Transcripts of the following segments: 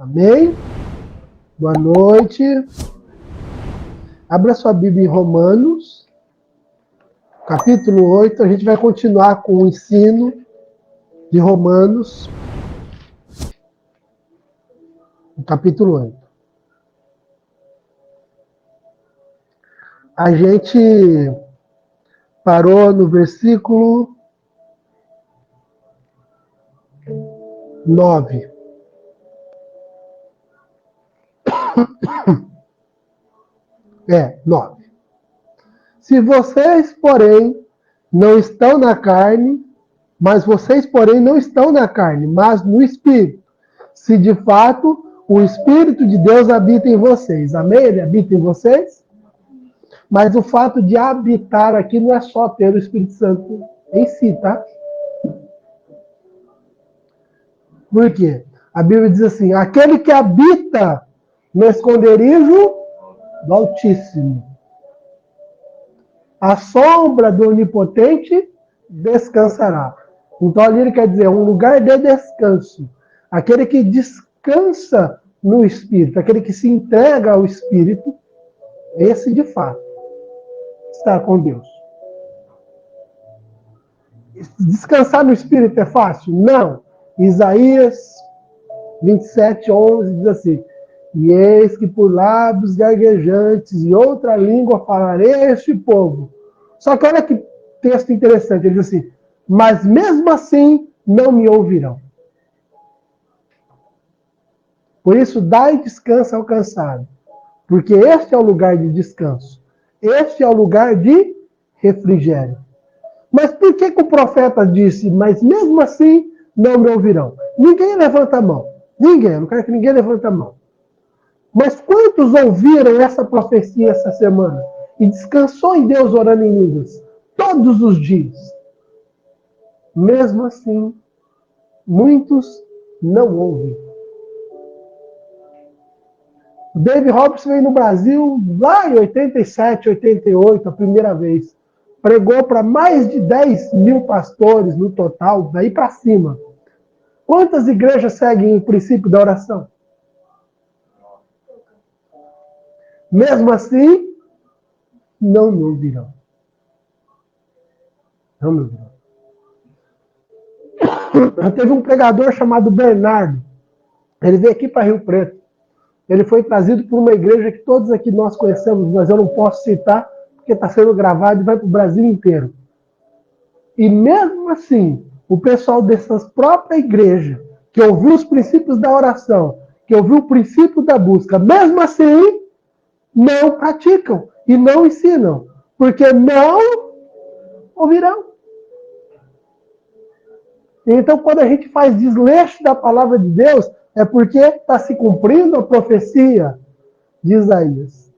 Amém? Boa noite. Abra sua Bíblia em Romanos, capítulo 8. A gente vai continuar com o ensino de Romanos, no capítulo 8. A gente parou no versículo 9. É, 9. Se vocês, porém, não estão na carne, mas no Espírito. Se de fato o Espírito de Deus habita em vocês. Amém? Ele habita em vocês? Mas o fato de habitar aqui não é só ter o Espírito Santo em si, tá? Por quê? A Bíblia diz assim: aquele que habita no esconderijo do Altíssimo, a sombra do Onipotente descansará. Então ali ele quer dizer um lugar de descanso. Aquele que descansa no Espírito, aquele que se entrega ao Espírito, esse de fato está com Deus. Descansar no Espírito é fácil? Não. Isaías 27:11 diz assim: e eis que por lábios gaguejantes e outra língua falarei a este povo. Só que olha que texto interessante, ele diz assim: mas mesmo assim não me ouvirão. Por isso dai descanso ao cansado, porque este é o lugar de descanso. Este é o lugar de refrigério. Mas por que o profeta disse, mas mesmo assim não me ouvirão? Ninguém levanta a mão. Ninguém, eu não quero que ninguém levante a mão. Mas quantos ouviram essa profecia essa semana? E descansou em Deus orando em línguas? Todos os dias. Mesmo assim, muitos não ouvem. O David Roberts veio no Brasil lá em 87, 88, a primeira vez. Pregou para mais de 10 mil pastores no total, daí para cima. Quantas igrejas seguem o princípio da oração? Mesmo assim, não me ouvirão. Não me ouvirão. Teve um pregador chamado Bernardo. Ele veio aqui para Rio Preto. Ele foi trazido por uma igreja que todos aqui nós conhecemos, mas eu não posso citar, porque está sendo gravado e vai para o Brasil inteiro. E mesmo assim, o pessoal dessa própria igreja, que ouviu os princípios da oração, que ouviu o princípio da busca, mesmo assim, não praticam e não ensinam, porque não ouvirão. Então, quando a gente faz desleixo da palavra de Deus, é porque está se cumprindo a profecia de Isaías.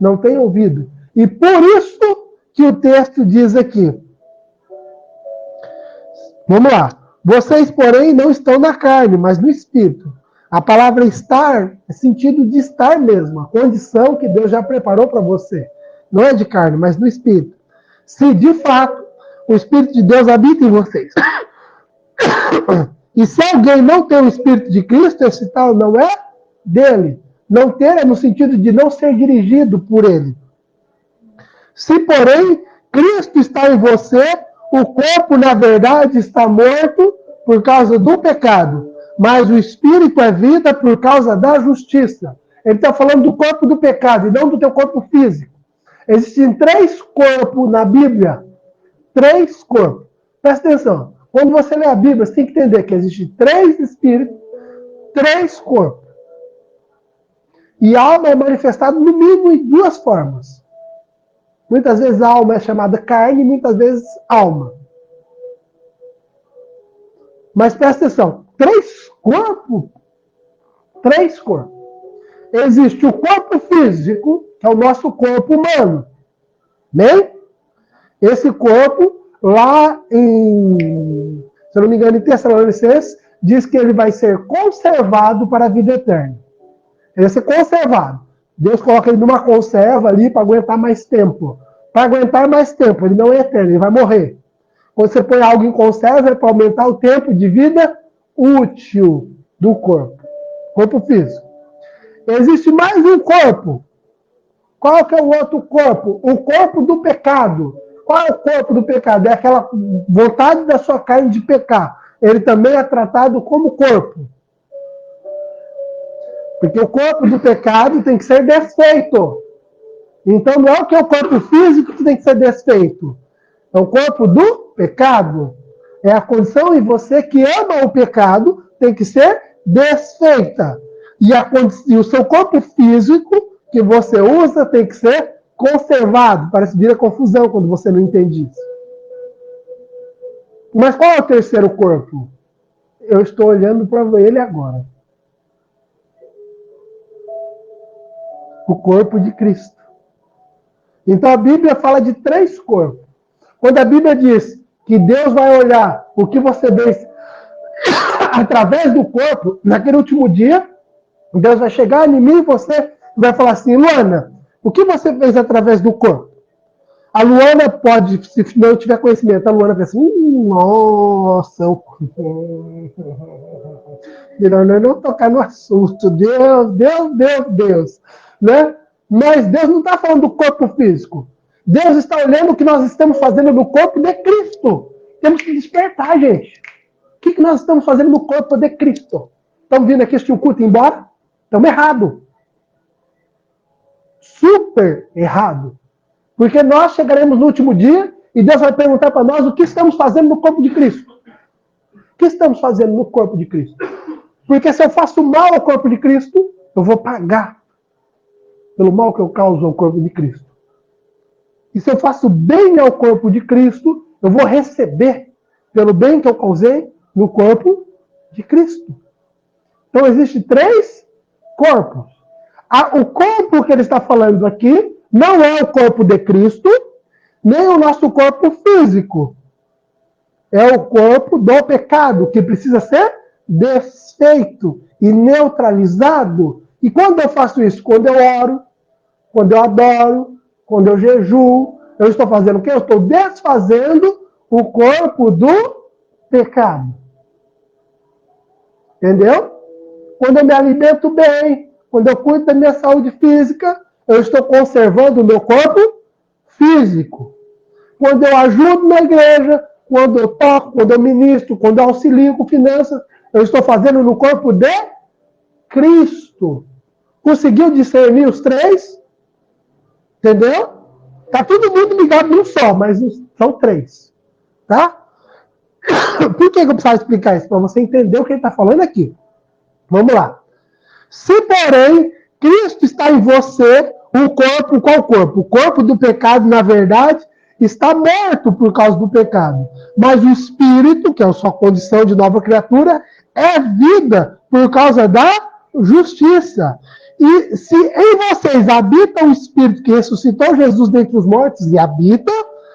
Não tem ouvido. E por isso que o texto diz aqui. Vamos lá. Vocês, porém, não estão na carne, mas no Espírito. A palavra estar é sentido de estar mesmo, a condição que Deus já preparou para você. Não é de carne, mas no Espírito. Se, de fato, o Espírito de Deus habita em vocês. E se alguém não tem o Espírito de Cristo, esse tal não é dele. Não ter é no sentido de não ser dirigido por ele. Se, porém, Cristo está em você, o corpo, na verdade, está morto por causa do pecado, mas o Espírito é vida por causa da justiça. Ele está falando do corpo do pecado e não do teu corpo físico. Existem 3 corpos na Bíblia. 3 corpos. Presta atenção. Quando você lê a Bíblia, você tem que entender que existem 3 espíritos, 3 corpos. E a alma é manifestada no mínimo em 2 formas. Muitas vezes a alma é chamada carne, muitas vezes alma. Mas presta atenção, 3 corpos. 3 corpos. Existe o corpo físico, que é o nosso corpo humano. Né? Esse corpo, lá em, se eu não me engano, em Tessalonicenses, diz que ele vai ser conservado para a vida eterna. Ele vai ser conservado. Deus coloca ele numa conserva ali para aguentar mais tempo. Para aguentar mais tempo, ele não é eterno, ele vai morrer. Quando você põe algo em conserva, é para aumentar o tempo de vida útil do corpo. Corpo físico. Existe mais um corpo. Qual que é o outro corpo? O corpo do pecado. Qual é o corpo do pecado? É aquela vontade da sua carne de pecar. Ele também é tratado como corpo. Porque o corpo do pecado tem que ser desfeito. Então não é o que é o corpo físico que tem que ser desfeito. É o corpo do pecado. É a condição em você que ama o pecado tem que ser desfeita. E o seu corpo físico que você usa tem que ser conservado. Parece vir a confusão quando você não entende isso. Mas qual é o terceiro corpo? Eu estou olhando para ele agora. O corpo de Cristo. Então a Bíblia fala de 3 corpos. Quando a Bíblia diz que Deus vai olhar o que você fez através do corpo, naquele último dia, Deus vai chegar em mim e você vai falar assim, Luana, o que você fez através do corpo? A Luana pode, se não tiver conhecimento, a Luana pensa assim, nossa, melhor não tocar no assunto, Deus, né? Mas Deus não está falando do corpo físico. Deus está olhando o que nós estamos fazendo no corpo de Cristo. Temos que despertar, gente. O que nós estamos fazendo no corpo de Cristo? Estamos vindo aqui assistir o culto e ir embora? Estamos errados. Super errado. Porque nós chegaremos no último dia e Deus vai perguntar para nós o que estamos fazendo no corpo de Cristo. O que estamos fazendo no corpo de Cristo? Porque se eu faço mal ao corpo de Cristo, eu vou pagar pelo mal que eu causo ao corpo de Cristo. E se eu faço bem ao corpo de Cristo, eu vou receber pelo bem que eu causei no corpo de Cristo. Então, existem 3 corpos. O corpo que ele está falando aqui não é o corpo de Cristo, nem o nosso corpo físico. É o corpo do pecado, que precisa ser desfeito e neutralizado. E quando eu faço isso? Quando eu oro, quando eu adoro, quando eu jejuo, eu estou fazendo o quê? Eu estou desfazendo o corpo do pecado. Entendeu? Quando eu me alimento bem, quando eu cuido da minha saúde física, eu estou conservando o meu corpo físico. Quando eu ajudo na igreja, quando eu toco, quando eu ministro, quando eu auxilio com finanças, eu estou fazendo no corpo de Cristo. Conseguiu discernir os 3? Entendeu? Tá todo mundo ligado num só, mas são 3. Tá? Por que eu precisava explicar isso? Para você entender o que ele está falando aqui. Vamos lá. Se, porém, Cristo está em você, o corpo, qual corpo? O corpo do pecado, na verdade, está morto por causa do pecado. Mas o espírito, que é a sua condição de nova criatura, é vida por causa da justiça. E se em vocês habita o espírito que ressuscitou Jesus dentre os mortos, e habita,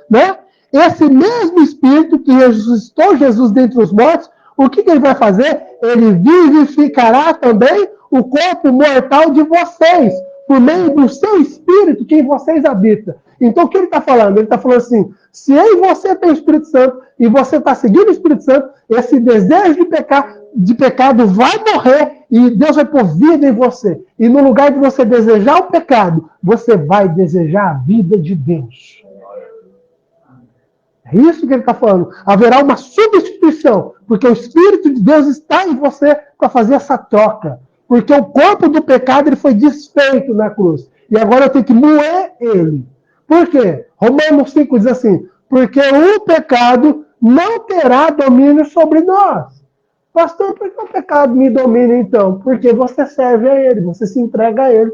né? Esse mesmo espírito que ressuscitou Jesus dentre os mortos, o que ele vai fazer? Ele vivificará também o corpo mortal de vocês, por meio do seu espírito que em vocês habita. Então, o que ele está falando? Ele está falando assim, se em você tem o Espírito Santo e você está seguindo o Espírito Santo, esse desejo de pecado vai morrer e Deus vai pôr vida em você. E no lugar de você desejar o pecado, você vai desejar a vida de Deus. É isso que ele está falando. Haverá uma substituição, porque o Espírito de Deus está em você para fazer essa troca. Porque o corpo do pecado ele foi desfeito na cruz. E agora eu tenho que moer ele. Por quê? Romanos 5 diz assim, porque o pecado não terá domínio sobre nós. Pastor, por que o pecado me domina então? Porque você serve a ele, você se entrega a ele.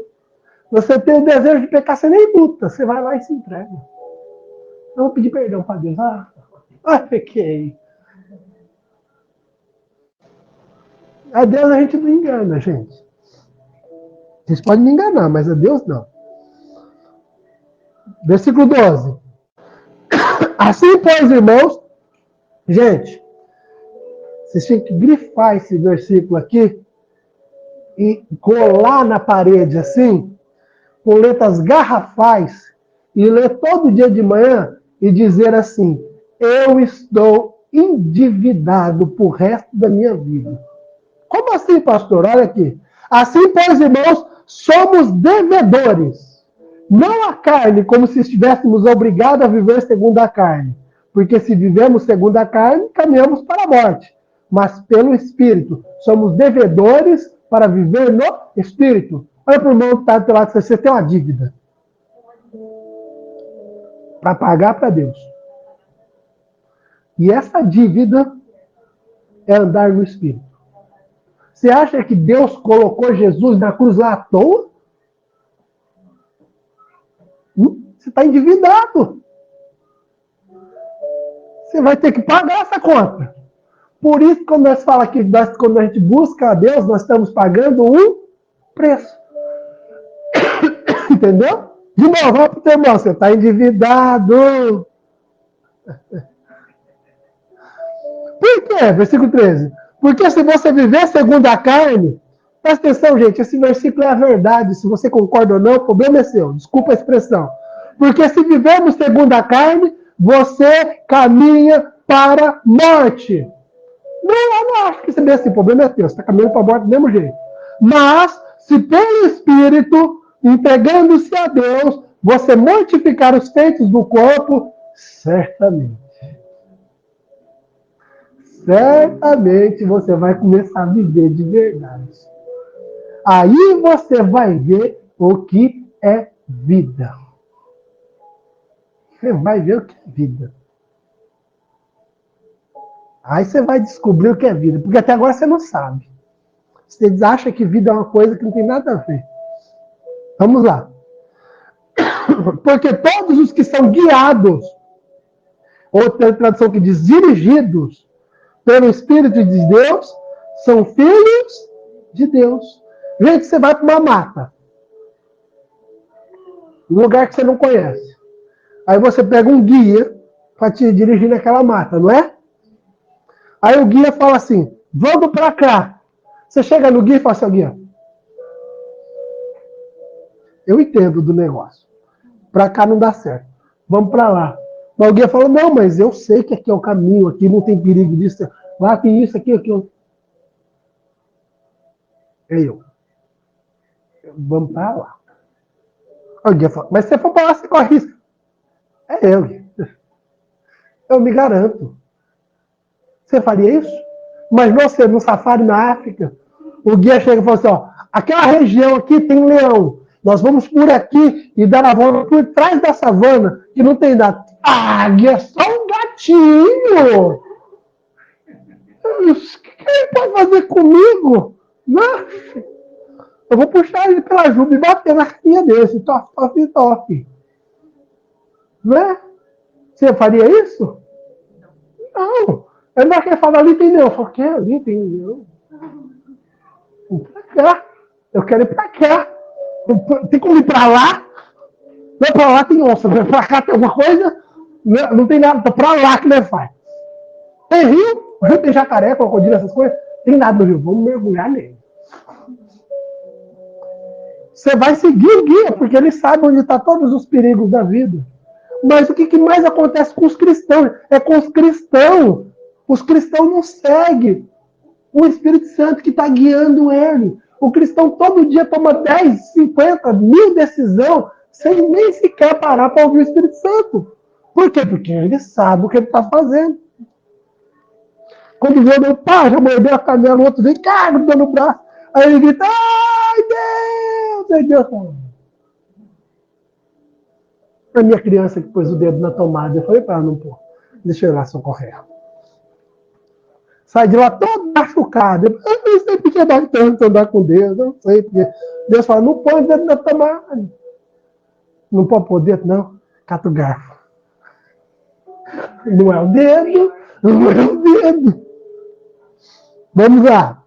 Você tem o desejo de pecar, você nem luta, você vai lá e se entrega. Eu vou pedir perdão para Deus. Pequei. A Deus a gente não engana, gente. Vocês podem me enganar, mas a Deus não. Versículo 12. Assim, pois, irmãos, gente, vocês têm que grifar esse versículo aqui e colar na parede assim, com letras garrafais, e ler todo dia de manhã e dizer assim, eu estou endividado pro resto da minha vida. Como assim, pastor? Olha aqui. Assim, pois, irmãos, somos devedores. Não a carne, como se estivéssemos obrigados a viver segundo a carne. Porque se vivemos segundo a carne, caminhamos para a morte. Mas pelo Espírito, somos devedores para viver no Espírito. Olha para o irmão que está do teu lado, você tem uma dívida. Para pagar para Deus. E essa dívida é andar no Espírito. Você acha que Deus colocou Jesus na cruz lá à toa? Você está endividado. Você vai ter que pagar essa conta. Por isso, quando nós falamos que quando a gente busca a Deus, nós estamos pagando um preço. Entendeu? De novo, vamos para o teu irmão, você está endividado. Por quê? Versículo 13. Porque se você viver segundo a carne, presta atenção, gente, esse versículo é a verdade. Se você concorda ou não, o problema é seu. Desculpa a expressão. Porque se vivemos segundo a carne, você caminha para a morte. Não, eu não acho que isso é bem assim. O problema é teu. Você está caminhando para a morte do mesmo jeito. Mas, se pelo Espírito, entregando-se a Deus, você mortificar os feitos do corpo, certamente você vai começar a viver de verdade. Aí você vai ver o que é vida. Você vai ver o que é vida. Aí você vai descobrir o que é vida. Porque até agora você não sabe. Você acha que vida é uma coisa que não tem nada a ver. Vamos lá. Porque todos os que são guiados, ou tem tradução que diz dirigidos, pelo Espírito de Deus, são filhos de Deus. Gente, você vai para uma mata. Um lugar que você não conhece. Aí você pega um guia para te dirigir naquela mata, não é? Aí o guia fala assim, vamos para cá. Você chega no guia e fala assim, guia, eu entendo do negócio. Para cá não dá certo. Vamos para lá. Mas o guia fala, não, mas eu sei que aqui é o caminho, aqui não tem perigo disso. Lá tem isso, aqui, aquilo. É eu. Vamos para lá. O guia fala, mas se você for para lá, você corre risco. É eu. Eu me garanto. Você faria isso? Mas você, no safari na África, o guia chega e fala assim, ó, aquela região aqui tem leão. Nós vamos por aqui e dar a volta por trás da savana, que não tem nada. Ah, guia, é só um gatinho! O que ele pode fazer comigo? Não. Eu vou puxar ele pela juba e bater na carinha desse. Tof, tof, tof. Não é? Você faria isso? Não. Ele não quer falar ali tem leão. Eu falo, que ali tem leão? Vou pra cá. Eu quero ir pra cá. Tem como ir pra lá? Não, pra lá tem onça. Pra cá tem alguma coisa? Não tem nada. Tá pra lá que ele faz. Tem rio? O rio tem jacaré, crocodilo, essas coisas? Tem nada no rio. Vamos mergulhar nele. Você vai seguir o guia, porque ele sabe onde estão todos os perigos da vida. Mas o que mais acontece com os cristãos? É com os cristãos. Os cristãos não seguem o Espírito Santo que está guiando ele. O cristão todo dia toma 10, 50, 1000 decisões sem nem sequer parar para ouvir o Espírito Santo. Por quê? Porque ele sabe o que ele está fazendo. Quando vê meu pai, já mordeu a canela, o outro vem, cara, dando o braço. Aí ele grita, ai Deus! Aí Deus fala. A minha criança que pôs o dedo na tomada, eu falei para ela, não pô, deixa eu ir lá socorrer. Sai de lá todo machucado. Eu não sei porque dá tanto andar com Deus, eu não sei porque. Deus fala, não põe o dedo na tomada. Não pode pôr o dedo, não. Cata o garfo. Não é o dedo, não é o dedo. Vamos lá.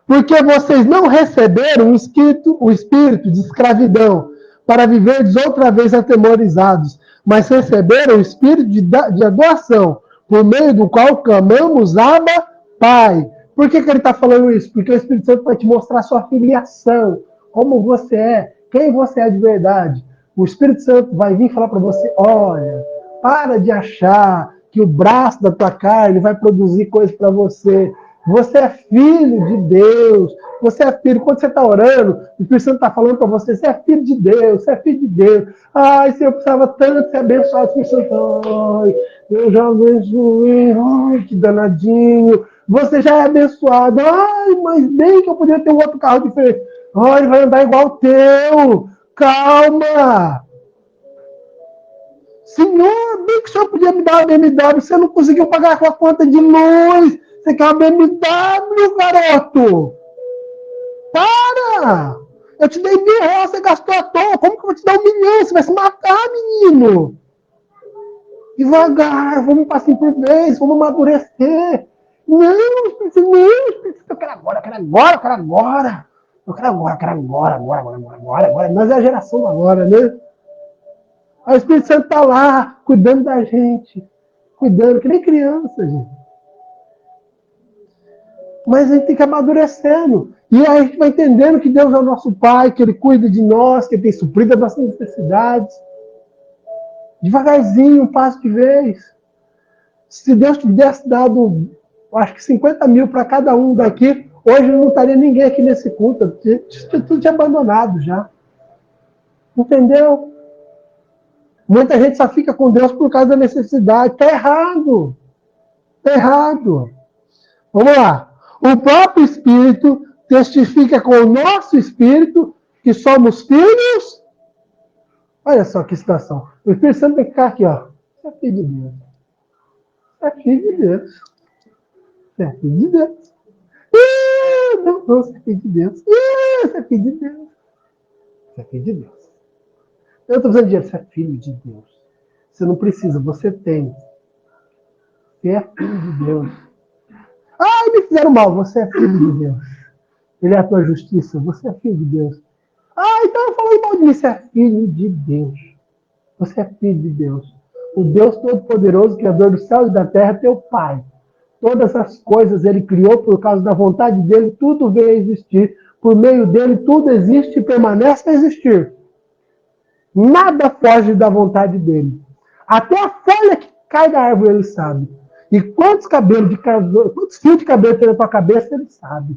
Porque vocês não receberam o espírito de escravidão para viverdes outra vez atemorizados, mas receberam o espírito de adoção, por meio do qual clamamos Abba, Pai. Por que ele está falando isso? Porque o Espírito Santo vai te mostrar a sua filiação, como você é, quem você é de verdade. O Espírito Santo vai vir falar para você, olha, para de achar que o braço da tua carne vai produzir coisas para você. Você é filho de Deus. Você é filho. Quando você está orando, o Espírito Santo está falando para você, você é filho de Deus, você é filho de Deus. Ai, se eu precisava tanto ser abençoado, Espírito Santo. Ai, eu já abençoei. Ai, que danadinho. Você já é abençoado. Ai, mas bem que eu podia ter um outro carro diferente. Ai, ele vai andar igual o teu. Calma. Senhor, bem que o senhor podia me dar uma BMW, você não conseguiu pagar com a conta de luz. Você quer uma BMW, garoto? Para! Eu te dei R$ 1.000, você gastou à toa. Como que eu vou te dar 1 milhão? Você vai se matar, menino. Devagar, vamos passar por vez, vamos amadurecer. Não, eu quero agora, eu quero agora, eu quero agora. Eu quero agora, eu quero agora. Nós é a geração do agora, né? Aí o Espírito Santo está lá, cuidando da gente. Cuidando, que nem criança, gente. Mas a gente tem que ir amadurecendo. E aí a gente vai entendendo que Deus é o nosso Pai, que Ele cuida de nós, que Ele tem suprido as nossas necessidades. Devagarzinho, um passo de vez. Se Deus tivesse dado, acho que 50 mil para cada um daqui, hoje não estaria ninguém aqui nesse culto. Tudo tinha abandonado já. Entendeu? Muita gente só fica com Deus por causa da necessidade. Está errado. Está errado. Vamos lá. O próprio Espírito testifica com o nosso Espírito que somos filhos. Olha só que situação. O Espírito Santo tem que ficar aqui, ó. Você é filho de Deus. Você é filho de Deus. Você é filho de Deus. Não, você é filho de Deus. Você é filho de Deus. Você é filho de Deus. Eu estou dizendo dinheiro, você é filho de Deus. Você não precisa, você tem. Você é filho de Deus. Ah, me fizeram mal. Você é filho de Deus. Ele é a tua justiça. Você é filho de Deus. Ah, então eu falei mal de mim. Você é filho de Deus. Você é filho de Deus. O Deus Todo-Poderoso, Criador do céu e da terra, é teu Pai. Todas as coisas Ele criou por causa da vontade dEle. Tudo veio a existir. Por meio dEle, tudo existe e permanece a existir. Nada foge da vontade dEle. Até a folha que cai da árvore Ele sabe. E quantos fios de cabelo tem na tua cabeça, Ele sabe.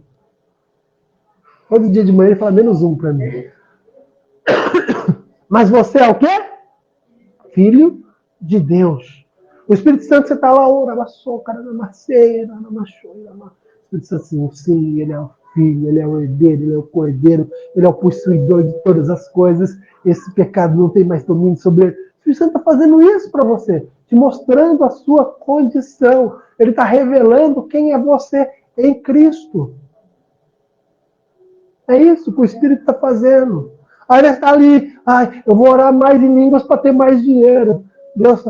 Todo dia de manhã Ele fala menos um para mim. Mas você é o quê? Filho de Deus. O Espírito Santo, você está lá, o Espírito Santo, assim, sim, ele é o filho, ele é o herdeiro, ele é o cordeiro, ele é o possuidor de todas as coisas. Esse pecado não tem mais domínio sobre ele. O Espírito Santo está fazendo isso para você, te mostrando a sua condição. Ele está revelando quem é você em Cristo. É isso que o Espírito está fazendo. Aí ele está ali, ai, eu vou orar mais em línguas para ter mais dinheiro. Deus,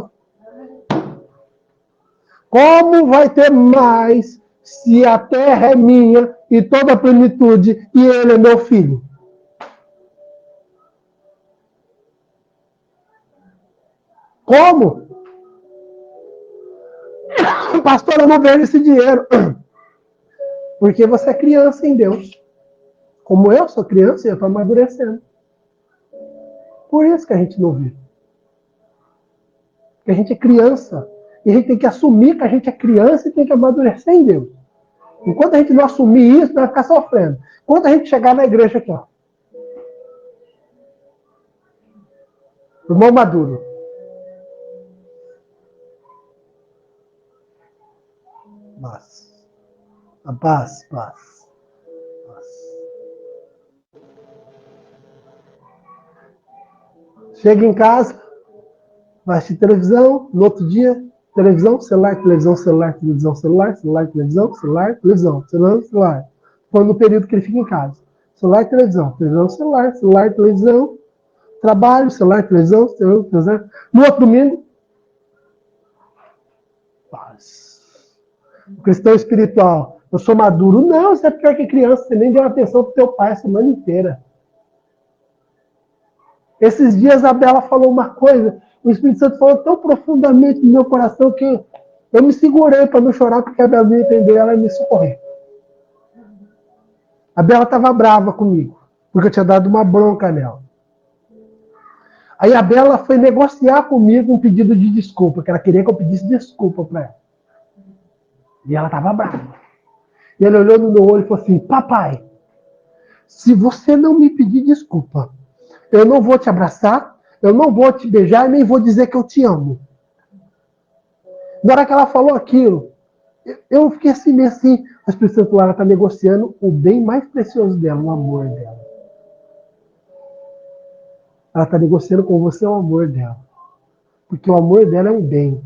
como vai ter mais se a terra é minha e toda a plenitude e ele é meu filho? Como? Pastor, eu não vejo esse dinheiro. Porque você é criança em Deus. Como eu sou criança e eu estou amadurecendo. Por isso que a gente não vê. Porque a gente é criança. E a gente tem que assumir que a gente é criança e tem que amadurecer em Deus. Enquanto a gente não assumir isso, vai ficar sofrendo. Enquanto a gente chegar na igreja aqui, ó. Irmão maduro. Paz. Paz. Chega em casa, vai assistir televisão, no outro dia, televisão, celular. Foi no período que ele fica em casa. Celular, televisão, televisão, trabalho, celular, televisão. No outro domingo, paz. O cristão espiritual, eu sou maduro. Não, você é pior que criança, você nem deu atenção pro teu pai a semana inteira. Esses dias a Bela falou uma coisa, o Espírito Santo falou tão profundamente no meu coração que eu me segurei para não chorar, porque a Bela ia entender, ela ia me socorrer. A Bela estava brava comigo, porque eu tinha dado uma bronca nela. Aí a Bela foi negociar comigo um pedido de desculpa, que ela queria que eu pedisse desculpa para ela. E ela estava brava. E ele olhou no meu olho e falou assim: papai, se você não me pedir desculpa, eu não vou te abraçar, eu não vou te beijar e nem vou dizer que eu te amo. Na hora que ela falou aquilo, eu fiquei assim, meio assim. A Espírito Santo, ela está negociando o bem mais precioso dela, o amor dela. Ela está negociando com você o amor dela. Porque o amor dela é um bem.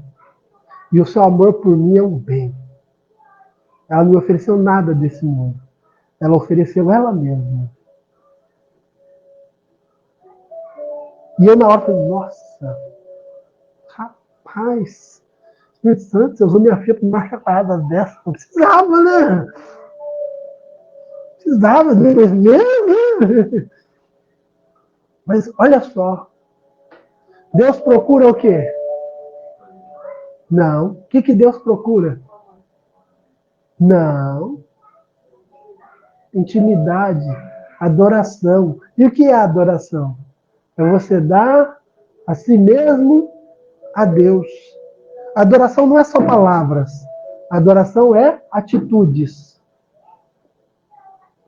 E o seu amor por mim é um bem. Ela não me ofereceu nada desse mundo. Ela ofereceu ela mesma. E eu na hora falei, nossa, rapaz, Espírito Santo, você usou minha filha para uma chapada dessa. Não precisava, né? Precisava, depois mesmo. Mas olha só, Deus procura o quê? Não. O que Deus procura? Não. Intimidade, adoração. E o que é adoração? É você dar a si mesmo a Deus. Adoração não é só palavras. Adoração é atitudes.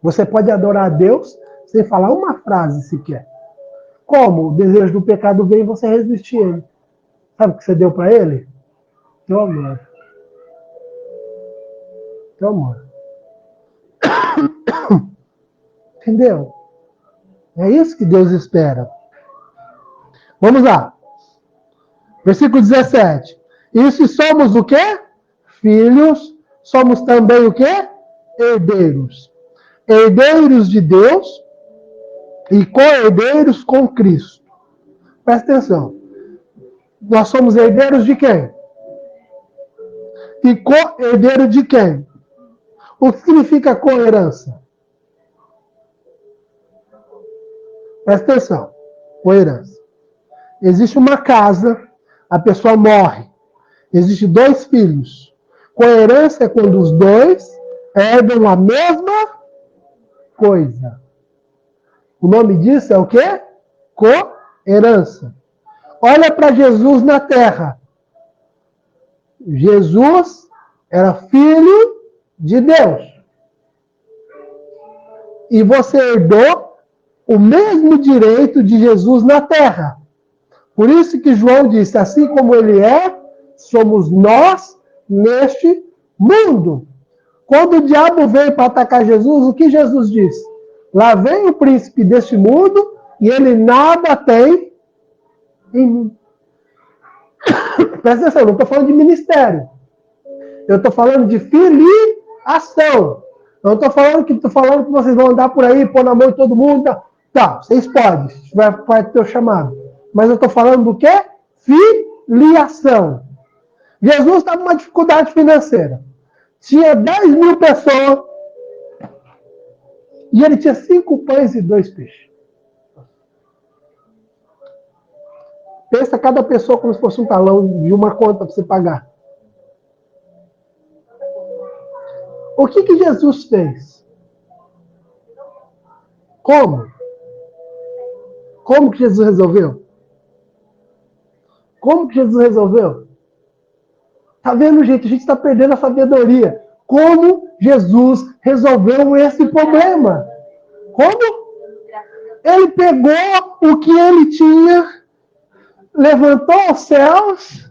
Você pode adorar a Deus sem falar uma frase sequer. Como o desejo do pecado vem, você resistir a ele. Sabe o que você deu para ele? Teu amor. Teu amor. Entendeu? É isso que Deus espera. Vamos lá. Versículo 17. E se somos o quê? Filhos, somos também o quê? Herdeiros. Herdeiros de Deus e co-herdeiros com Cristo. Presta atenção. Nós somos herdeiros de quem? E co-herdeiro de quem? O que significa co-herança? Presta atenção. Co-herança. Existe uma casa, a pessoa morre. Existem 2 filhos. Co-herança é quando os 2 herdam a mesma coisa. O nome disso é o quê? Co-herança. Olha para Jesus na terra. Jesus era filho de Deus. E você herdou o mesmo direito de Jesus na terra. Por isso que João disse, assim como ele é, somos nós neste mundo. Quando o diabo veio para atacar Jesus, o que Jesus disse? Lá vem o príncipe deste mundo e ele nada tem em mim. Presta atenção, eu não estou falando de ministério. Eu estou falando de filiação. Eu não estou falando que vocês vão andar por aí, pôr na mão de todo mundo. Tá, vocês podem, vai ter o chamado. Mas eu estou falando do quê? Filiação. Jesus estava numa dificuldade financeira. Tinha 10.000 pessoas e ele tinha 5 pães e 2 peixes. Pensa cada pessoa como se fosse um talão de uma conta para você pagar. O que Jesus fez? Como? Como que Jesus resolveu? Como que Jesus resolveu? Tá vendo, gente? A gente está perdendo a sabedoria. Como Jesus resolveu esse problema? Como? Ele pegou o que ele tinha, levantou aos céus.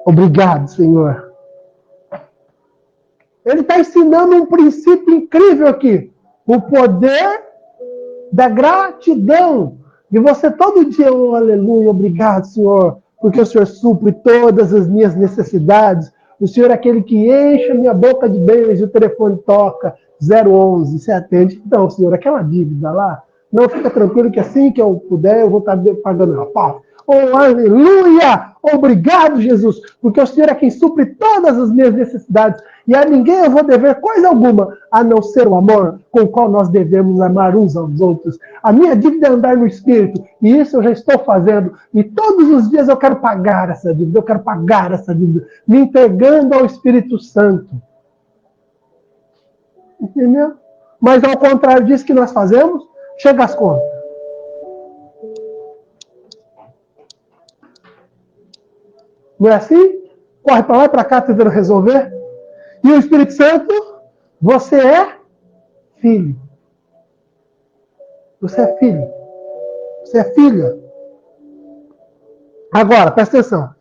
Obrigado, Senhor. Ele está ensinando um princípio incrível aqui. O poder da gratidão. De você todo dia, oh, aleluia, obrigado, Senhor, porque o Senhor supre todas as minhas necessidades. O Senhor é aquele que enche a minha boca de bens e o telefone toca 011, você atende. Não, Senhor, aquela dívida lá, não, fica tranquilo que assim que eu puder, eu vou estar pagando ela. Pau. Oh, aleluia! Obrigado, Jesus, porque o Senhor é quem supre todas as minhas necessidades e a ninguém eu vou dever coisa alguma, a não ser o amor com o qual nós devemos amar uns aos outros. A minha dívida é andar no Espírito, e isso eu já estou fazendo, e todos os dias eu quero pagar essa dívida, me entregando ao Espírito Santo. Entendeu? Mas ao contrário disso que nós fazemos, chega às contas. Não é assim? Corre para lá e para cá tentando resolver. E o Espírito Santo, você é filho. Você é filho. Você é filha. Agora, presta atenção.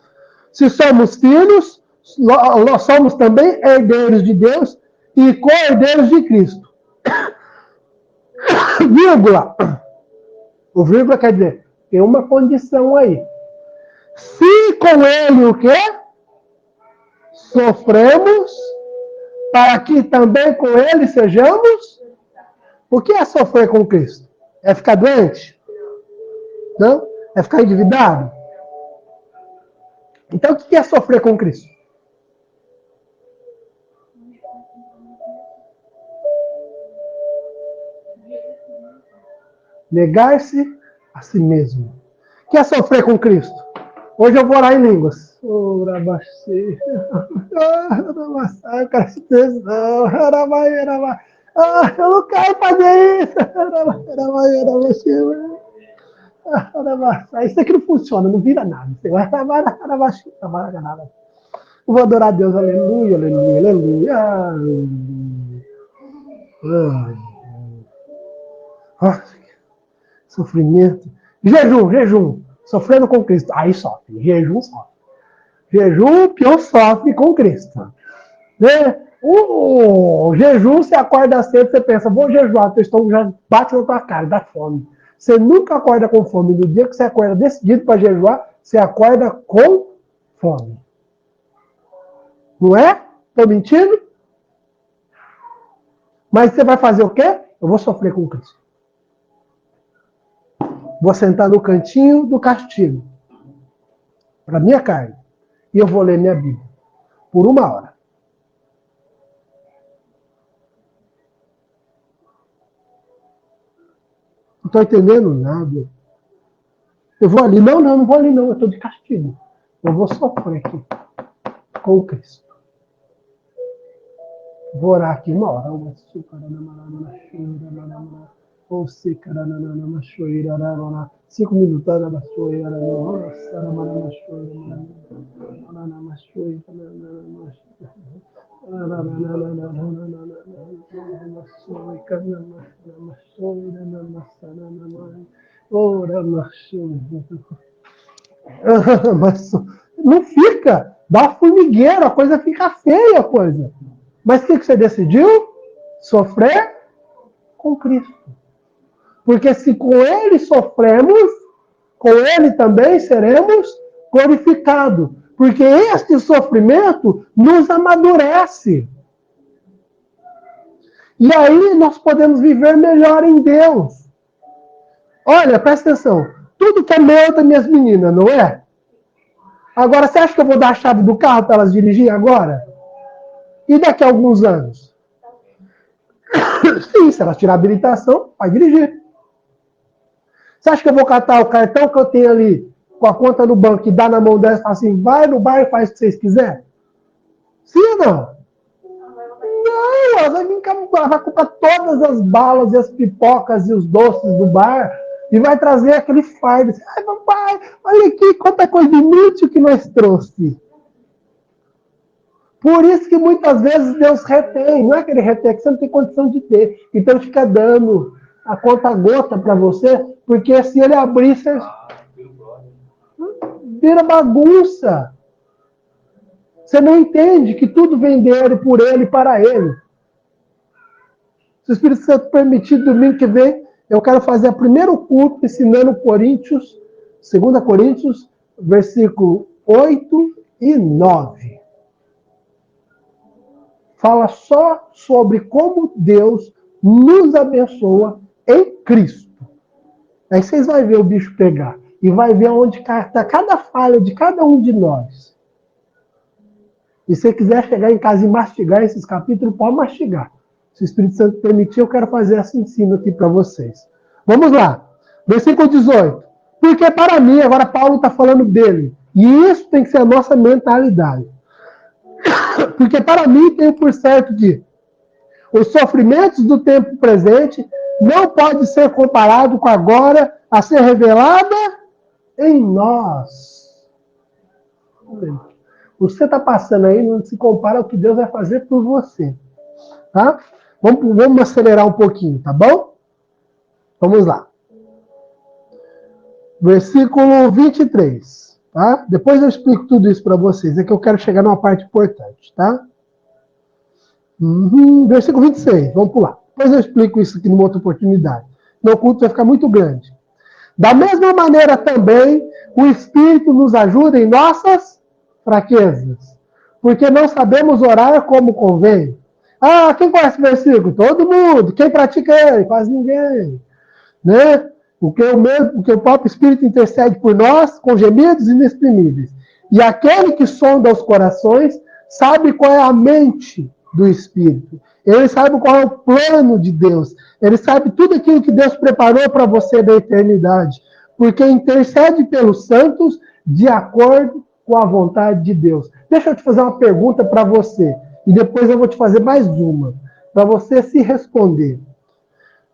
Se somos filhos, nós somos também herdeiros de Deus e co-herdeiros de Cristo. Vírgula. O vírgula quer dizer, tem uma condição aí. Se com ele o quê? Sofremos, para que também com ele sejamos. O que é sofrer com Cristo? É ficar doente? Não? É ficar endividado? Então o que é sofrer com Cristo? Negar-se a si mesmo. O que é sofrer com Cristo? Hoje eu vou orar em línguas. Eu não quero fazer isso. Isso aqui não funciona, não vira nada. Eu vou adorar a Deus, aleluia, aleluia, aleluia. Sofrimento. Jejum. Sofrendo com Cristo. Aí sofre. Jejum sofre. Jejum, pior sofre com Cristo. Né? O jejum, você acorda cedo, você pensa, vou jejuar, teu estômago já bate na tua cara, dá fome. Você nunca acorda com fome. No dia que você acorda decidido para jejuar, você acorda com fome. Não é? Estou mentindo? Mas você vai fazer o quê? Eu vou sofrer com Cristo. Vou sentar no cantinho do castigo. Para minha carne. E eu vou ler minha Bíblia. Por 1 hora. Não estou entendendo nada. Eu vou ali. Não vou ali não. Eu estou de castigo. Eu vou sofrer aqui. Com Cristo. Vou orar aqui 1 hora. Ou se 5 minutos. Mas não fica. Dá formigueiro, a coisa fica feia, a coisa. Mas o que você decidiu? Sofrer com Cristo. Porque se com ele sofremos, com ele também seremos glorificados. Porque este sofrimento nos amadurece. E aí nós podemos viver melhor em Deus. Olha, presta atenção. Tudo que é meu é das minhas meninas, não é? Agora, você acha que eu vou dar a chave do carro para elas dirigirem agora? E daqui a alguns anos? Sim, se elas tirar a habilitação, vai dirigir. Você acha que eu vou catar o cartão que eu tenho ali com a conta no banco e dar na mão delas e falar assim, vai no bar e faz o que vocês quiserem? Sim ou não? Não, ela vai vir cá, vai comprar todas as balas e as pipocas e os doces do bar e vai trazer aquele fardo. Ai, papai, olha aqui, quanta coisa inútil que nós trouxe. Por isso que muitas vezes Deus retém. Não é que ele retém, é que você não tem condição de ter. Então ele fica dando a conta gota para você, porque se ele abrir, você vira bagunça. Você não entende que tudo vem dele, por ele e para ele. Se o Espírito Santo permitir, domingo que vem, eu quero fazer o primeiro culto ensinando Coríntios, 2 Coríntios, versículo 8 e 9. Fala só sobre como Deus nos abençoa em Cristo. Aí vocês vão ver o bicho pegar. E vai ver onde está cada falha de cada um de nós. E se você quiser chegar em casa e mastigar esses capítulos, pode mastigar. Se o Espírito Santo permitir, eu quero fazer esse ensino aqui para vocês. Vamos lá. Versículo 18. Porque para mim, agora Paulo está falando dele. E isso tem que ser a nossa mentalidade. Porque para mim, tenho por certo que os sofrimentos do tempo presente não podem ser comparados com agora a ser revelada em nós. O que você está passando aí não se compara ao que Deus vai fazer por você. Tá? Vamos acelerar um pouquinho, tá bom? Vamos lá. Versículo 23. Tá? Depois eu explico tudo isso para vocês. É que eu quero chegar numa parte importante. Tá? Versículo 26. Vamos pular. Depois eu explico isso aqui numa outra oportunidade. Meu culto vai ficar muito grande. Da mesma maneira também, o Espírito nos ajuda em nossas fraquezas. Porque não sabemos orar como convém. Ah, quem conhece o versículo? Todo mundo. Quem pratica ele? Quase ninguém. Né? Porque o próprio Espírito intercede por nós com gemidos inexprimíveis. E aquele que sonda os corações sabe qual é a mente do Espírito. Ele sabe qual é o plano de Deus. Ele sabe tudo aquilo que Deus preparou para você da eternidade. Porque intercede pelos santos de acordo com a vontade de Deus. Deixa eu te fazer uma pergunta para você. E depois eu vou te fazer mais uma. Para você se responder.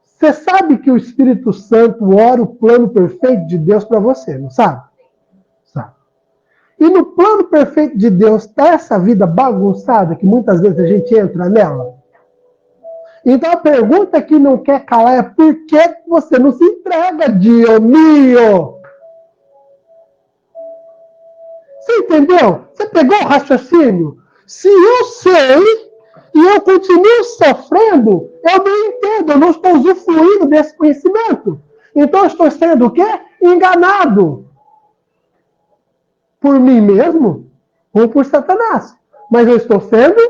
Você sabe que o Espírito Santo ora o plano perfeito de Deus para você, não sabe? Sabe. E no plano perfeito de Deus está essa vida bagunçada que muitas vezes a gente entra nela? Então a pergunta que não quer calar é por que você não se entrega, Dio mio? Você entendeu? Você pegou o raciocínio? Se eu sei e eu continuo sofrendo, eu não entendo, eu não estou usufruindo desse conhecimento. Então eu estou sendo o quê? Enganado. Por mim mesmo ou por Satanás. Mas eu estou sendo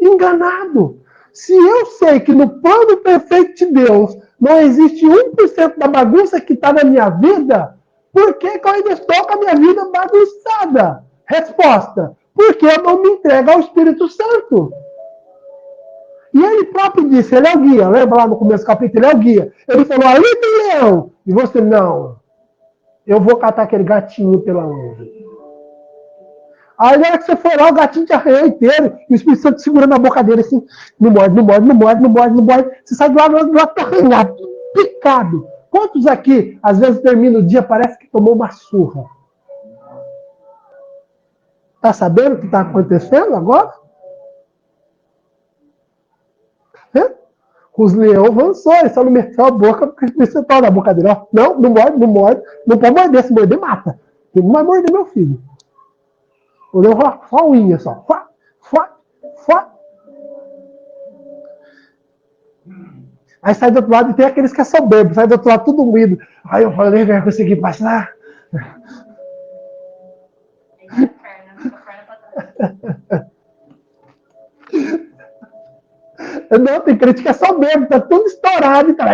enganado. Se eu sei que no plano perfeito de Deus não existe 1% da bagunça que está na minha vida, por que eu ainda estou com a minha vida bagunçada? Resposta: porque eu não me entrego ao Espírito Santo. E ele próprio disse, ele é o guia. Lembra lá no começo do capítulo? Ele é o guia. Ele falou, ali tem leão. E você, não. Eu vou catar aquele gatinho pela onde? Aí na hora que você for lá, o gatinho te arranhou inteiro. E o Espírito Santo segurando a boca dele assim. Não morde, não morde, não morde, não morde, não morde. Você sai do lado tá arranhado, picado. Quantos aqui, às vezes termina o dia, parece que tomou uma surra? Tá sabendo o que está acontecendo agora? Os leões avançou, ele só não meteu a boca porque o Espírito Santo na boca dele. Ó, não, não morde, não morde. Não pode morder, se morder, mata. Ele não vai morder meu filho. O leão só a unha, só. Fá, fá, fá. Aí sai do outro lado e tem aqueles que é soberbo, sai do outro lado tudo moído. Aí eu falei que eu ia conseguir passar. Não, tem crente que é soberbo, tá tudo estourado. Tá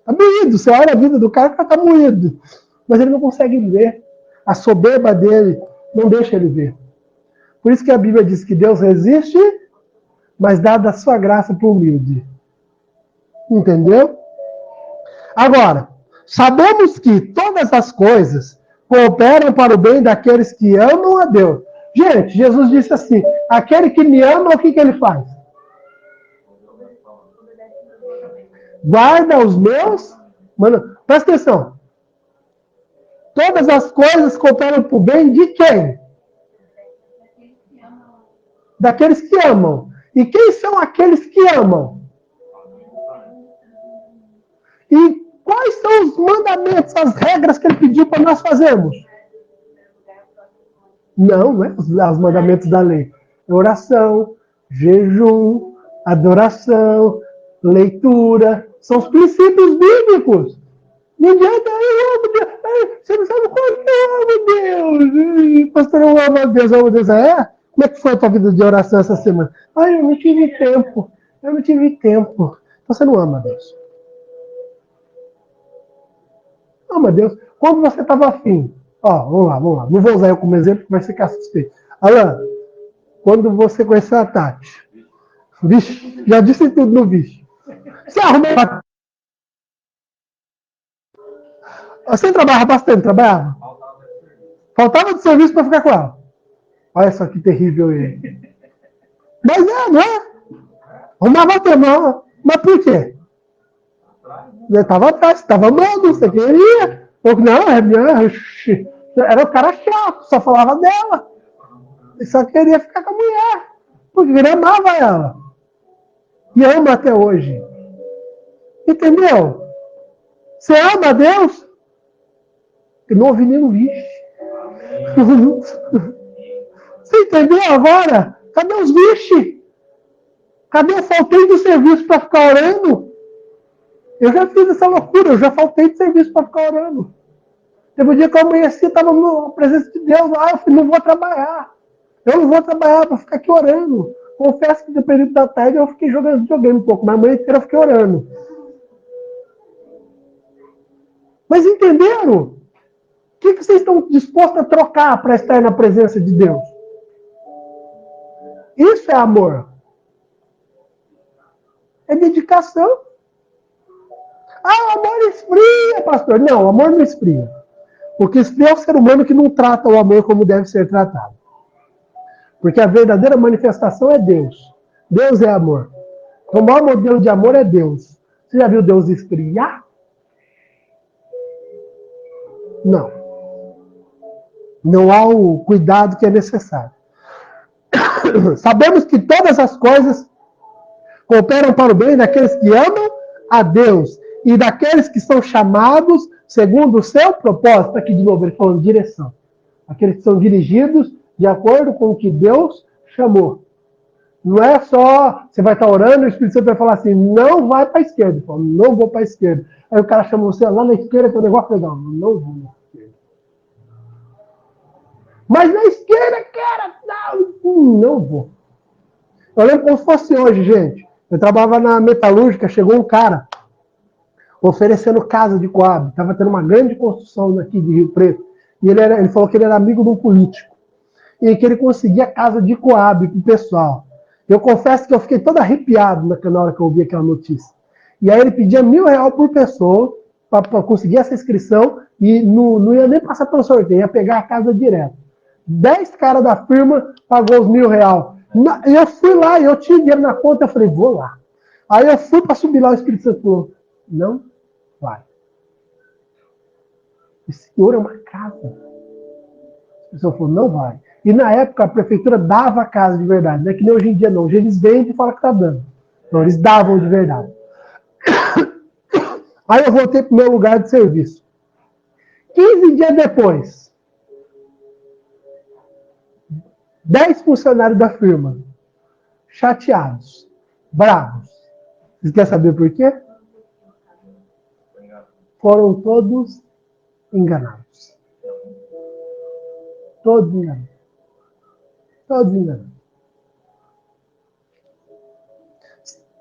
moído, você olha a vida do cara, o cara tá moído. Mas ele não consegue ver. A soberba dele não deixa ele ver. Por isso que a Bíblia diz que Deus resiste, mas dá da sua graça para o humilde. Entendeu? Agora, sabemos que todas as coisas cooperam para o bem daqueles que amam a Deus. Gente, Jesus disse assim, aquele que me ama, o que ele faz? Guarda os meus... Mano, presta atenção. Todas as coisas cooperam para o bem de quem? Daqueles que amam. E quem são aqueles que amam? E quais são os mandamentos, as regras que ele pediu para nós fazermos? Não é os mandamentos da lei. Oração, jejum, adoração, leitura. São os princípios bíblicos. Ninguém está aí, você não sabe quanto eu amo Deus. Pastor, eu amo a Deus, eu amo a Deus. É? Como é que foi a tua vida de oração essa semana? Eu não tive tempo. Eu não tive tempo. Então você não ama Deus. Ama Deus. Quando você estava afim. Vamos lá. Não vou usar eu como exemplo, que vai ficar suspeito. Alan, quando você conheceu a Tati. Vixe, já disse tudo no vixe. Você arrumou. Você trabalhava bastante, trabalhava? Faltava de serviço para ficar com ela. Olha só que terrível ele. Mas não é? Arrumava tempo, não. Mas por quê? Eu estava atrás, estava amando, você queria. Ou não, era o cara chato, só falava dela. Ele só queria ficar com a mulher, porque ele amava ela. E ama até hoje. Entendeu? Você ama a Deus? Eu não ouvi nenhum vixe. Você entendeu agora? Cadê os vixe? Cadê eu faltei do serviço para ficar orando? Eu já fiz essa loucura, eu já faltei de serviço para ficar orando. Teve um dia que eu amanheci, estava na presença de Deus lá, eu falei, não vou trabalhar. Eu não vou trabalhar para ficar aqui orando. Confesso que no período da tarde eu fiquei jogando videogame um pouco, mas a manhã inteira eu fiquei orando. Mas entenderam? O que vocês estão dispostos a trocar para estar na presença de Deus? Isso é amor. É dedicação. Ah, o amor esfria, pastor. Não, o amor não esfria. O que esfria é o ser humano que não trata o amor como deve ser tratado. Porque a verdadeira manifestação é Deus. Deus é amor. O maior modelo de amor é Deus. Você já viu Deus esfriar? Não. Não há o cuidado que é necessário. Sabemos que todas as coisas cooperam para o bem daqueles que amam a Deus e daqueles que são chamados segundo o seu propósito. Aqui de novo, ele falando de direção. Aqueles que são dirigidos de acordo com o que Deus chamou. Não é só, você vai estar orando e o Espírito Santo vai falar assim, não vai para a esquerda. Falo, não vou para a esquerda. Aí o cara chama você, lá na esquerda tem um negócio legal. Não vou na esquerda. Mas na esquerda, cara, não vou. Eu lembro como se fosse hoje, gente. Eu trabalhava na metalúrgica, chegou um cara oferecendo casa de Coab. Estava tendo uma grande construção aqui de Rio Preto. E ele falou que ele era amigo de um político. E que ele conseguia casa de Coab para o pessoal. Eu confesso que eu fiquei todo arrepiado na hora que eu ouvi aquela notícia. E aí ele pedia R$1.000 por pessoa para conseguir essa inscrição e não ia nem passar pelo sorteio, ia pegar a casa direto. 10 caras da firma pagou os R$1.000. Eu fui lá, eu tinha dinheiro na conta, eu falei, vou lá. Aí eu fui para subir lá, o Espírito Santo falou, não vai. O senhor é uma casa. A pessoa falou, não vai. E na época a prefeitura dava a casa de verdade, não é que nem hoje em dia não. Hoje eles vendem e falam que está dando. Então eles davam de verdade. Aí eu voltei para o meu lugar de serviço. 15 dias depois, 10 funcionários da firma, chateados, bravos. Vocês querem saber por quê? Foram todos enganados. Todos enganados. Todos enganados.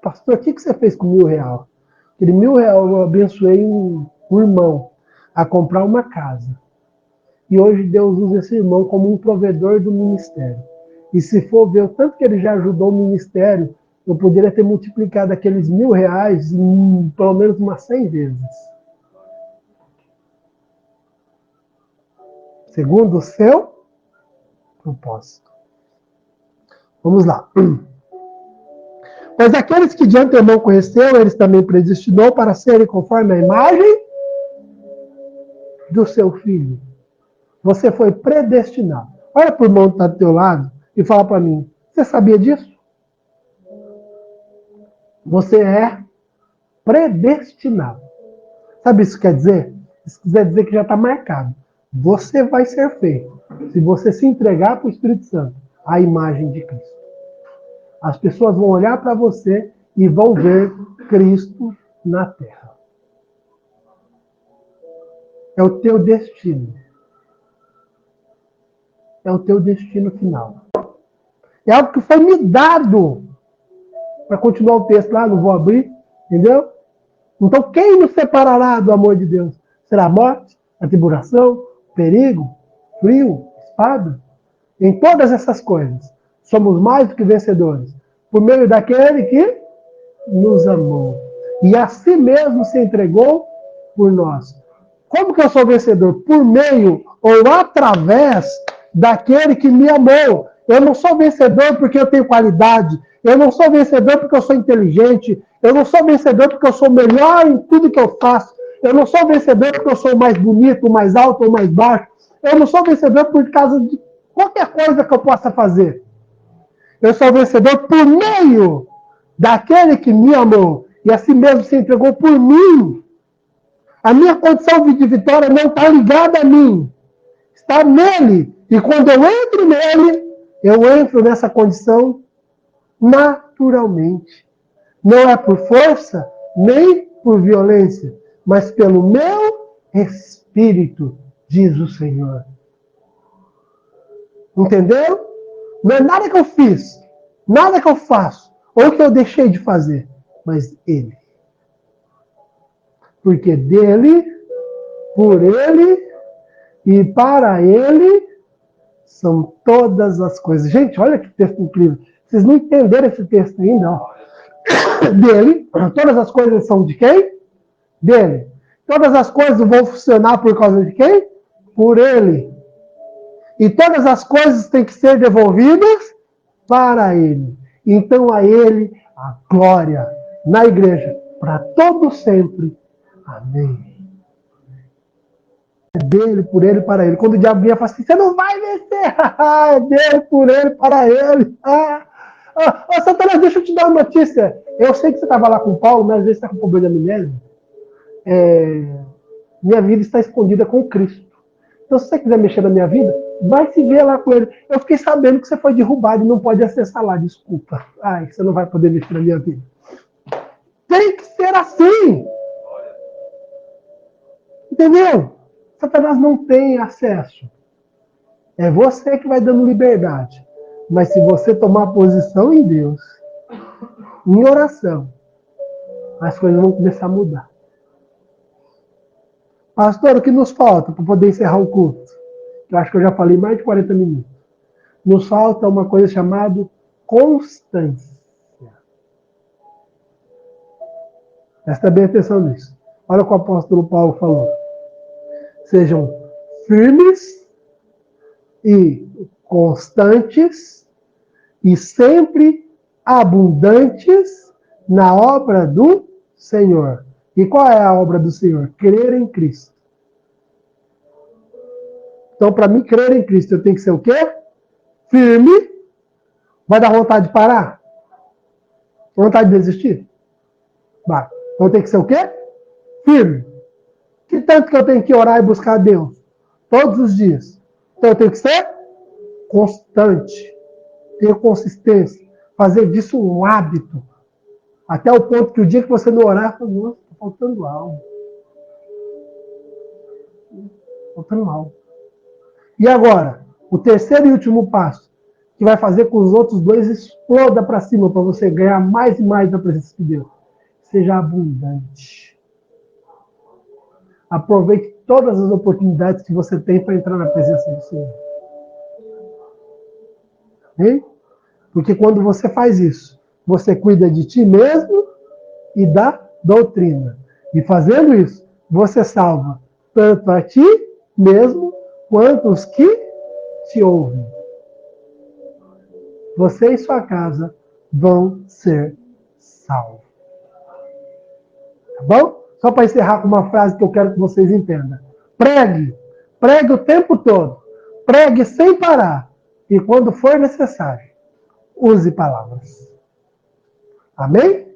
Pastor, o que você fez com R$1.000? Aquele R$1.000 eu abençoei um irmão a comprar uma casa. E hoje Deus usa esse irmão como um provedor do ministério. E se for ver o tanto que ele já ajudou o ministério, eu poderia ter multiplicado aqueles R$1.000 em pelo menos umas 100 vezes. Segundo o seu propósito. Vamos lá. Pois aqueles que de antemão conheceu, eles também predestinou para serem conforme a imagem do seu filho. Você foi predestinado. Olha para o irmão que está do teu lado e fala para mim, você sabia disso? Você é predestinado. Sabe isso que quer dizer? Isso quer dizer que já está marcado. Você vai ser feito, se você se entregar para o Espírito Santo, a imagem de Cristo. As pessoas vão olhar para você e vão ver Cristo na terra. É o teu destino. É o teu destino final. É algo que foi me dado. Para continuar o texto lá, não vou abrir, entendeu? Então, quem nos separará do amor de Deus? Será a morte, a tribulação, perigo, frio, espada? Em todas essas coisas, somos mais do que vencedores, por meio daquele que nos amou. E a si mesmo se entregou por nós. Como que eu sou vencedor? Por meio ou através daquele que me amou. Eu não sou vencedor porque eu tenho qualidade. Eu não sou vencedor porque eu sou inteligente. Eu não sou vencedor porque eu sou melhor em tudo que eu faço. Eu não sou vencedor porque eu sou mais bonito, mais alto ou mais baixo. Eu não sou vencedor por causa de qualquer coisa que eu possa fazer. Eu sou vencedor por meio daquele que me amou e assim mesmo se entregou por mim. A minha condição de vitória não está ligada a mim, está nele. E quando eu entro nele, eu entro nessa condição naturalmente. Não é por força, nem por violência, mas pelo meu Espírito, diz o Senhor. Entendeu? Não é nada que eu fiz, nada que eu faço, ou que eu deixei de fazer, mas Ele. Porque dele, por Ele e para Ele são todas as coisas. Gente, olha que texto incrível. Vocês não entenderam esse texto ainda, ó. Dele, todas as coisas são de quem? Dele. Todas as coisas vão funcionar por causa de quem? Por Ele. E todas as coisas têm que ser devolvidas para Ele. Então a Ele a glória na igreja, para todo sempre. Amém. É dele, por Ele, para Ele. Quando o diabo vinha, fala assim, você não vai vencer. É dele, por Ele, para Ele. Satanás, deixa eu te dar uma notícia. Eu sei que você estava lá com o Paulo, mas às vezes você está com problema de amnésia. Minha vida está escondida com Cristo. Então, se você quiser mexer na minha vida, vai se ver lá com Ele. Eu fiquei sabendo que você foi derrubado e não pode acessar lá, desculpa. Ai, você não vai poder mexer na minha vida. Tem que ser assim. Entendeu? Satanás não tem acesso. É você que vai dando liberdade. Mas se você tomar posição em Deus, em oração, as coisas vão começar a mudar. Pastor, o que nos falta para poder encerrar o culto? Eu acho que eu já falei mais de 40 minutos. Nos falta uma coisa chamada constância. Presta bem atenção nisso. Olha o que o apóstolo Paulo falou. Sejam firmes e constantes e sempre abundantes na obra do Senhor. E qual é a obra do Senhor? Crer em Cristo. Então, para mim, crer em Cristo, eu tenho que ser o quê? Firme. Vai dar vontade de parar? Vontade de desistir? Vai. Então, tem que ser o quê? Firme. Que tanto que eu tenho que orar e buscar a Deus? Todos os dias. Então, eu tenho que ser constante. Ter consistência. Fazer disso um hábito. Até o ponto que o dia que você não orar, fala, nossa, está faltando algo. Faltando algo. E agora, o terceiro e último passo, que vai fazer com que os outros dois explodam para cima, para você ganhar mais e mais da presença de Deus. Seja abundante. Aproveite todas as oportunidades que você tem para entrar na presença do Senhor. Hein? Porque quando você faz isso, você cuida de ti mesmo e da doutrina. E fazendo isso, você salva tanto a ti mesmo, quanto os que te ouvem. Você e sua casa vão ser salvos. Tá bom? Só para encerrar com uma frase que eu quero que vocês entendam. Pregue. Pregue o tempo todo. Pregue sem parar. E quando for necessário, use palavras. Amém?